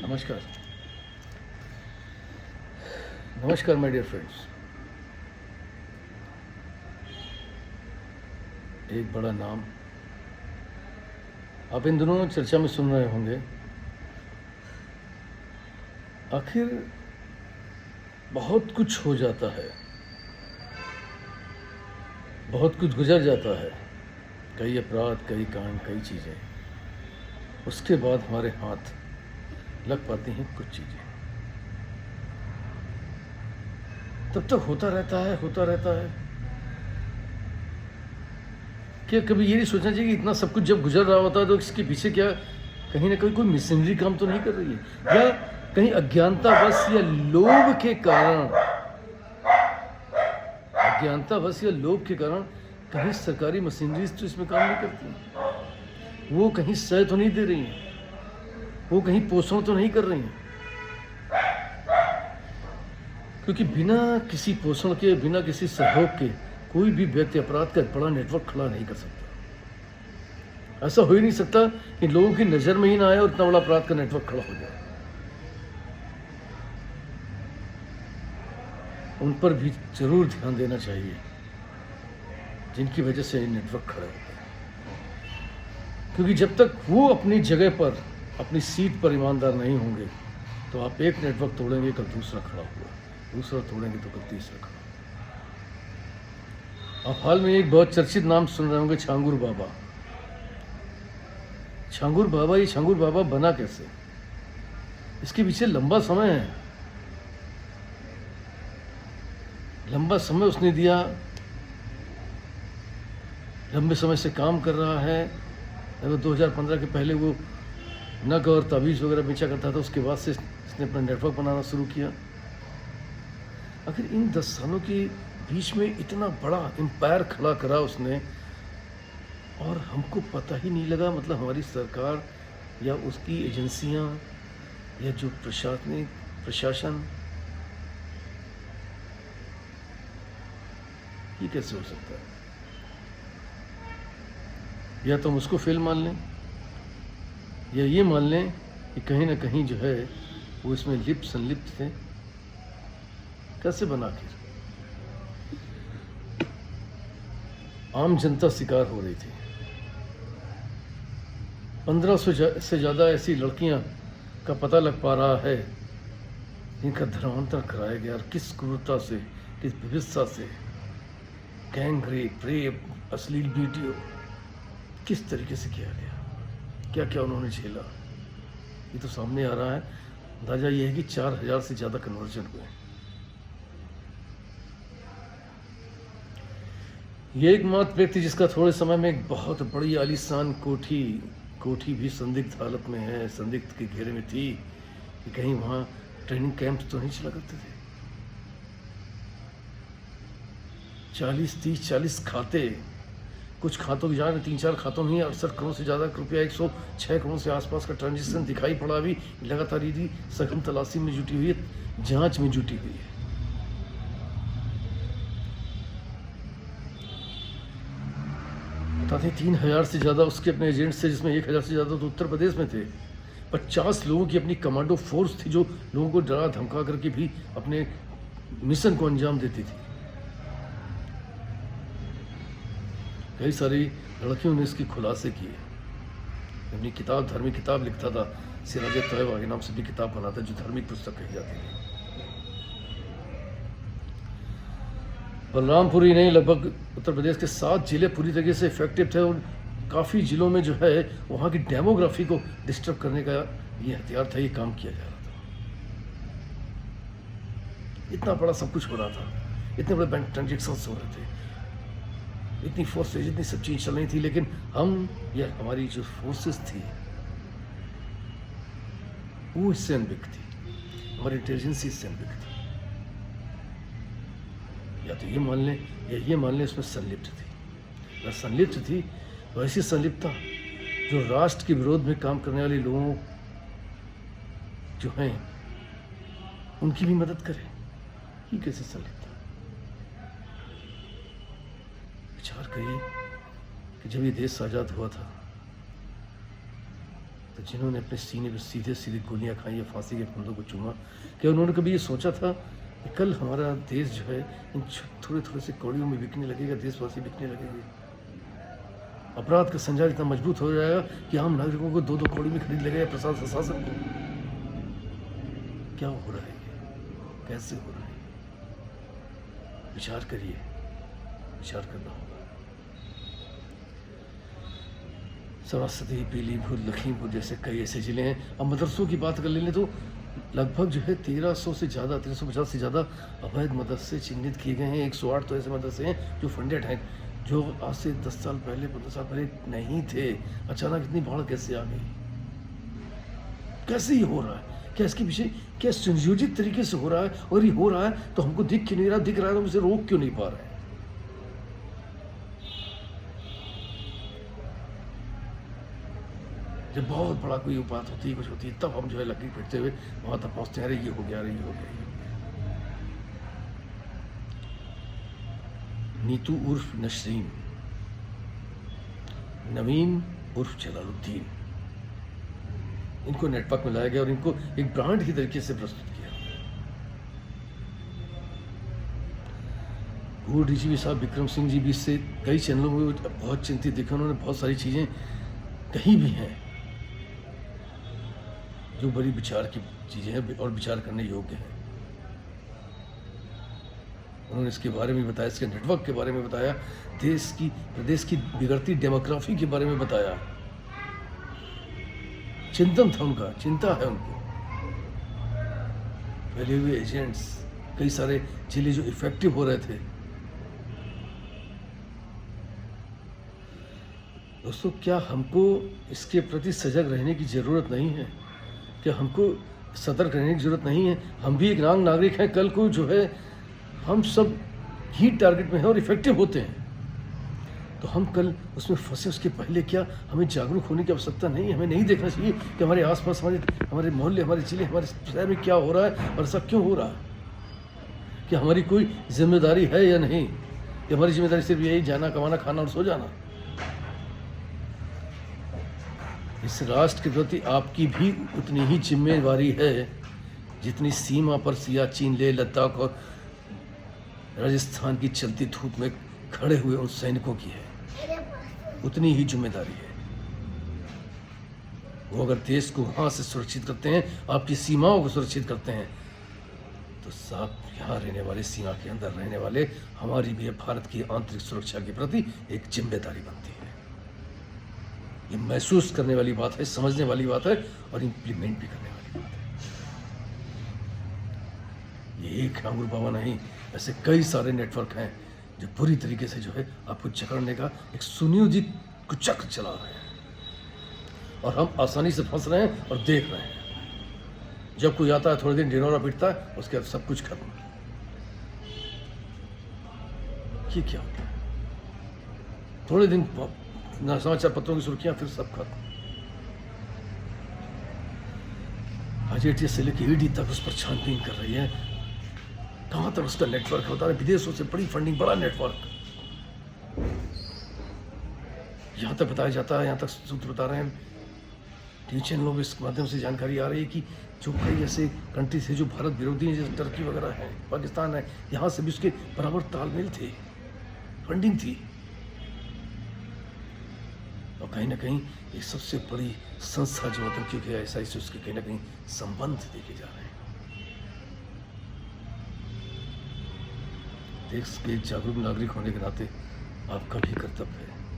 नमस्कार। नमस्कार my dear friends. एक बड़ा नाम आप इन दिनों चर्चा में सुन रहे होंगे। आखिर बहुत कुछ हो जाता है, बहुत कुछ गुजर जाता है, कई अपराध, कई कांड, कई चीज़ें। उसके बाद हमारे हाथ लग पाती हैं कुछ चीज़ें। तब तक होता रहता है कि कभी ये नहीं सोचना चाहिए कि इतना सब कुछ जब गुजर रहा होता है तो इसके पीछे क्या कहीं ना कहीं कोई मिशनरी काम तो नहीं कर रही है, या कहीं अज्ञानतावश या लोभ के कारण कहीं सरकारी मशीनरीज तो इसमें काम नहीं करती। वो कहीं सह तो नहीं दे रही हैं, वो कहीं पोषण तो नहीं कर रही हैं, क्योंकि बिना किसी पोषण के, बिना किसी सहयोग के कोई भी व्यक्ति अपराध का बड़ा नेटवर्क खड़ा नहीं कर सकता। ऐसा हो ही नहीं सकता कि लोगों की नज़र में ही ना आए और इतना बड़ा अपराध का नेटवर्क खड़ा हो जाए। उन पर भी जरूर ध्यान देना चाहिए जिनकी वजह से ये नेटवर्क खड़े होते हैं, क्योंकि जब तक वो अपनी जगह पर, अपनी सीट पर ईमानदार नहीं होंगे तो आप एक नेटवर्क तोड़ेंगे, कल दूसरा खड़ा होगा, दूसरा तोड़ेंगे तो कल तीसरा खड़ा। आप हाल में एक बहुत चर्चित नाम सुन रहे होंगे, छांगुर बाबा। छांगुर बाबा, ये छांगुर बाबा बना कैसे? इसके पीछे लंबा समय है, लंबा समय उसने दिया, लंबे समय से काम कर रहा है। अगर 2015 के पहले वो नग और ताबीज़ वगैरह बेचा करता था, उसके बाद से इसने अपना नेटवर्क बनाना शुरू किया। आखिर इन 10 सालों के बीच में इतना बड़ा एम्पायर खड़ा करा उसने और हमको पता ही नहीं लगा। मतलब हमारी सरकार या उसकी एजेंसियां या जो प्रशासन, ये कैसे हो सकता है? या तो हम उसको फेल मान लें या ये मान लें कि कहीं ना कहीं जो है वो इसमें संलिप्त थे। कैसे बना के आम जनता शिकार हो रही थी। 1500 से ज़्यादा ऐसी लड़कियां का पता लग पा रहा है जिनका धर्मांतरण कराया गया, और किस क्रूरता से, किस विवशता से, गैंग रेप, अश्लील वीडियो किस तरीके से किया गया, क्या क्या उन्होंने झेला, ये तो सामने आ रहा है। अंदाजा ये है कि 4000 से ज़्यादा कन्वर्जन हुए। ये एकमात्र व्यक्ति जिसका थोड़े समय में एक बहुत बड़ी आलीशान कोठी भी संदिग्ध हालत में है, संदिग्ध के घेरे में थी कि कहीं वहाँ ट्रेनिंग कैंप तो नहीं चला करते थे। 40 खाते, कुछ खातों की जान 3-4 खातों में ही 68 करोड़ से ज़्यादा रुपया, 106 करोड़ से आसपास का ट्रांजेक्शन दिखाई पड़ा। अभी लगातार यदि सघन तलाशी में जुटी हुई है, जांच में जुटी हुई है। बताते 3000 से ज़्यादा उसके अपने एजेंट्स थे, जिसमें 1000 से ज़्यादा तो उत्तर प्रदेश में थे। 50 लोगों की अपनी कमांडो फोर्स थी जो लोगों को डरा धमका करके भी अपने मिशन को अंजाम देती थी। कई सारी लड़कियों ने इसकी खुलासे किए। अपनी किताब, धार्मिक किताब लिखता था, सिराज तैयबा के नाम से भी किताब बनाता, जो धार्मिक पुस्तक कही जाती है। बलरामपुर ही नहीं, लगभग उत्तर प्रदेश के 7 जिले पूरी तरीके से इफेक्टिव थे, और काफ़ी जिलों में जो है वहाँ की डेमोग्राफी को डिस्टर्ब करने का ये हथियार था, ये काम किया जा रहा था। इतना बड़ा सब कुछ हो रहा था, इतने बड़े बैंक ट्रांजेक्शन्स हो रहे थे, इतनी फोर्सेज, इतनी सब चीज़ चल रही थी, लेकिन हम या हमारी जो फोर्सेस थी वो इससे अनभिज्ञ थी, हमारी इंटेलिजेंस इससे अनभिज्ञ थी। या तो ये मान लें या ये मान लें इसमें संलिप्त थी। अगर संलिप्त थी तो ऐसी संलिप्तता जो राष्ट्र के विरोध में काम करने वाले लोगों जो हैं उनकी भी मदद करे, ये कैसे संलिप्त? विचार करिए कि जब ये देश आज़ाद हुआ था तो तो जिन्होंने अपने सीने पर सीधे सीधे गोलियां खाई या फांसी के फंदों को चूमा, क्या उन्होंने कभी ये सोचा था कि कल हमारा देश जो है इन थोड़े थोड़े से कौड़ियों में बिकने लगेगा, देशवासी बिकने लगेंगे, अपराध का संजाल इतना मजबूत हो जाएगा कि आम नागरिकों को दो दो कौड़ी में खरीद लेगा प्रशासन को। क्या हो रहा है ये, कैसे हो रहा है? विचार करिए, विचार करना होगा। सरस्वती, पीलीभीत, लखीमपुर जैसे कई ऐसे जिले हैं। अब मदरसों की बात कर लें तो लगभग जो है 1300 से ज़्यादा, 1350 से ज़्यादा अवैध मदरसे चिन्हित किए गए हैं। 108 तो ऐसे मदरसे हैं जो फंडेड हैं, जो आज से 10 साल पहले, 15 साल पहले नहीं थे। अचानक इतनी बाढ़ कैसे आ गई? कैसे ये हो रहा है? क्या इसके पीछे क्या सुनियोजित तरीके से हो रहा है? और ये हो रहा है तो हमको दिख क्यों नहीं रहा? दिख रहा है तो हम इसे रोक क्यों नहीं पा रहे हैं? जब बहुत बड़ा कोई बात होती है, कुछ होती है, तब हम जो है लकड़ी पीटते हुए वहां तक पहुंचते हैं, अरे ये हो गया, अरे ये हो गया। नीतू उर्फ नसरीन, नवीन उर्फ जलालुद्दीन, इनको नेटवर्क में लाया गया और इनको एक ब्रांड की तरीके से प्रस्तुत किया। पूर्व डीजीपी साहब विक्रम सिंह जी भी इससे कई चैनलों में बहुत चिंतित दिखे। उन्होंने बहुत सारी चीजें कही भी हैं जो बड़ी विचार की चीजें हैं और विचार करने योग्य हैं। उन्होंने इसके बारे में बताया, इसके नेटवर्क के बारे में बताया, प्रदेश की बिगड़ती डेमोग्राफी के बारे में बताया। चिंतन था उनका, चिंता है उनको। फैले हुए एजेंट्स, कई सारे जिले जो इफेक्टिव हो रहे थे। दोस्तों, क्या हमको इसके प्रति सजग रहने की जरूरत नहीं है? क्या हमको सतर्क रहने की जरूरत नहीं है? हम भी एक आम नागरिक हैं। कल को जो है हम सब ही टारगेट में हैं और इफेक्टिव होते हैं, तो हम कल उसमें फंसे उसके पहले क्या हमें जागरूक होने की आवश्यकता नहीं है? हमें नहीं देखना चाहिए कि हमारे आसपास, हमारे मोहल्ले, हमारे जिले, हमारे शहर में क्या हो रहा है और ऐसा क्यों हो रहा है? क्या हमारी कोई जिम्मेदारी है या नहीं? कि हमारी जिम्मेदारी सिर्फ यही जाना, कमाना, खाना और सो जाना? इस राष्ट्र के प्रति आपकी भी उतनी ही जिम्मेदारी है जितनी सीमा पर सियाचिन, लेह लद्दाख और राजस्थान की चलती धूप में खड़े हुए उन सैनिकों की है। उतनी ही जिम्मेदारी है। वो अगर देश को वहां से सुरक्षित करते हैं, आपकी सीमाओं को सुरक्षित करते हैं, तो साहब यहाँ रहने वाले, सीमा के अंदर रहने वाले, हमारी भी भारत की आंतरिक सुरक्षा के प्रति एक जिम्मेदारी बनती है। ये महसूस करने वाली बात है, समझने वाली बात है और इम्प्लीमेंट भी करने वाली बात है। ये एक अंगुर बाबा नहीं, ऐसे कई सारे नेटवर्क हैं जो पूरी तरीके से जो है आपको जकड़ने का एक सुनियोजित कुचक्र चला रहे हैं और हम आसानी से फंस रहे हैं और देख रहे हैं। जब कोई आता है, थोड़े दिन ढिंढोरा पीटता है, उसके बाद सब कुछ खत्म। ये क्या होता है? थोड़े दिन समाचार पत्रों की सुर्खियां, फिर सब खत्म। आईएटी से लेकर ईडी तक उस पर छानबीन कर रही है। कहां तक उसका नेटवर्क होता है? विदेशों से बड़ी फंडिंग, बड़ा नेटवर्क। यहां तक बताया जाता है, यहां तक सूत्र बता रहे हैं, टीवी चैनलों में इस माध्यम से जानकारी आ रही है कि जो कई ऐसे कंट्रीज है जो भारत विरोधी हैं, जैसे टर्की वगैरह है, पाकिस्तान है, यहां से भी उसके बराबर तालमेल थे, फंडिंग थी। और कहीं ना कहीं एक सबसे बड़ी संस्था जो आतंकियों की ऐसा से उसके कहीं ना कहीं संबंध देखे जा रहे हैं। देश के जागरूक नागरिक होने के नाते आपका भी कर्तव्य है